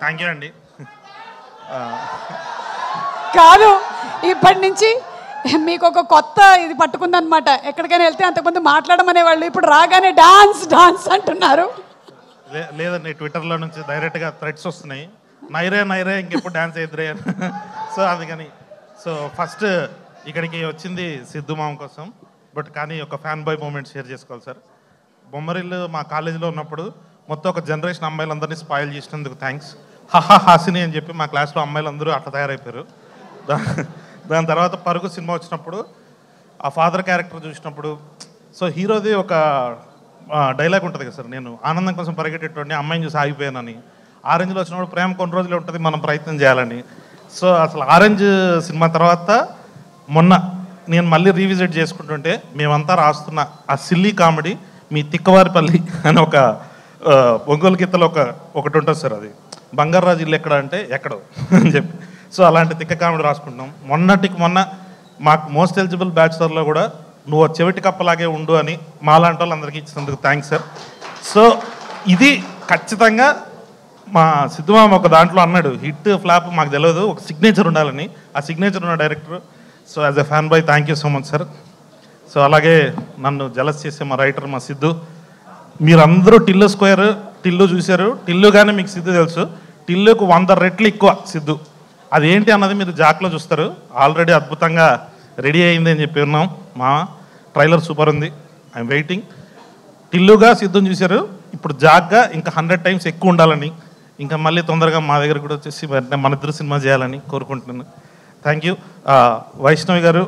Thank you అండి. కాదు, ఇప్పటి నుంచి మీకు ఒక కొత్త ఇది పట్టుకుందనమాట. ఎక్కడికైనా వెళ్తే అంతకుముందు మాట్లాడమనేవాళ్ళు, ఇప్పుడు రాగానే డాన్స్ డాన్స్ అంటున్నారు. లేదండి, ట్విట్టర్లో నుంచి డైరెక్ట్గా థ్రెడ్స్ వస్తున్నాయి, నైరే నైరే ఇంకెప్పుడు డ్యాన్స్ అయిద్రే అని. సో అందుకని ఫస్ట్ ఇక్కడికి వచ్చింది సిద్ధు మామ కోసం. బట్ కానీ ఒక ఫ్యాన్ బాయ్ మూమెంట్ షేర్ చేసుకోవాలి సార్. బొమ్మరిల్లు మా కాలేజీలో ఉన్నప్పుడు మొత్తం ఒక జనరేషన్ అమ్మాయిలందరినీ స్పాయిల్ చేసినందుకు థ్యాంక్స్. హహా హాసిని అని చెప్పి మా క్లాస్లో అమ్మాయిలందరూ అట్లా తయారైపోయారు. దాని తర్వాత పరుగు సినిమా వచ్చినప్పుడు ఆ ఫాదర్ క్యారెక్టర్ చూసినప్పుడు హీరోది ఒక డైలాగ్ ఉంటుంది కదా సార్, నేను ఆనందం కోసం పరిగెట్టేటువంటి అమ్మాయిని చూసి ఆగిపోయానని. ఆరెంజ్లో వచ్చినప్పుడు ప్రేమ కొన్ని రోజులు ఉంటుంది, మనం ప్రయత్నం చేయాలని. అసలు ఆరెంజ్ సినిమా తర్వాత మొన్న నేను మళ్ళీ రీవిజిట్ చేసుకుంటుంటే మేమంతా రాస్తున్న ఆ సిల్లీ కామెడీ మీ తిక్కవారిపల్లి అని ఒక ఒంగోలు గీతలో ఒకటి ఉంటుంది సార్, అది బంగారాజు ఇల్లు ఎక్కడ అంటే ఎక్కడో అని చెప్పి. అలాంటి తిక్క కామెడీ రాసుకుంటున్నాం. మొన్న మాకు మోస్ట్ ఎలిజిబుల్ బ్యాచులర్లో కూడా నువ్వు చెవిటి కప్పలాగే ఉండు అని మాలాంటి వాళ్ళందరికీ ఇచ్చినందుకు థ్యాంక్స్ సార్. ఇది ఖచ్చితంగా మా సిద్ధుమామ ఒక దాంట్లో అన్నాడు, హిట్ ఫ్లాప్ మాకు తెలియదు, ఒక సిగ్నేచర్ ఉండాలని. ఆ సిగ్నేచర్ ఉన్న director. As a fan boy thank you so much sir. అలాగే నన్ను జలస్ చేసే మా రైటర్ మా సిద్ధు. మీరందరూ టిల్లు స్క్వేర్ టిల్లు చూశారు, టిల్లు కానీ మీకు సిద్ధు తెలుసు. టిల్లుకు 100 రెట్లు ఎక్కువ సిద్ధు. అదేంటి అన్నది మీరు జాక్లో చూస్తారు. ఆల్రెడీ అద్భుతంగా రెడీ అయింది అని చెప్పి ఉన్నాం. మా ట్రైలర్ సూపర్ ఉంది, ఐఎమ్ వెయిటింగ్. టిల్లుగా సిద్ధుని చూశారు, ఇప్పుడు జాక్గా ఇంకా 100 టైమ్స్ ఎక్కువ ఉండాలని, ఇంకా మళ్ళీ తొందరగా మా దగ్గర కూడా వచ్చేసి మన ఇద్దరు సినిమా చేయాలని కోరుకుంటున్నాను. Thank you. వైష్ణవి గారు,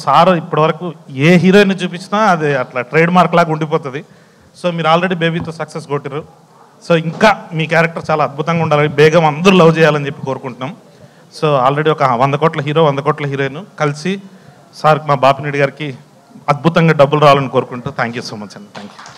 సార్ ఇప్పటివరకు ఏ హీరోయిన్ చూపించినా అది అట్లా ట్రేడ్ మార్క్ లాగా ఉండిపోతుంది. మీరు ఆల్రెడీ బేబీతో సక్సెస్ కొట్టారు. ఇంకా మీ క్యారెక్టర్ చాలా అద్భుతంగా ఉండాలని, బేగం అందరూ లవ్ చేయాలని చెప్పి కోరుకుంటున్నాం. ఆల్రెడీ ఒక 100 కోట్ల హీరో 100 కోట్ల హీరోయిన్ కలిసి సార్ మా బాపినేడి గారికి అద్భుతంగా డబ్బులు రావాలని కోరుకుంటూ థ్యాంక్ యూ సో మచ్ అండి. Thank you.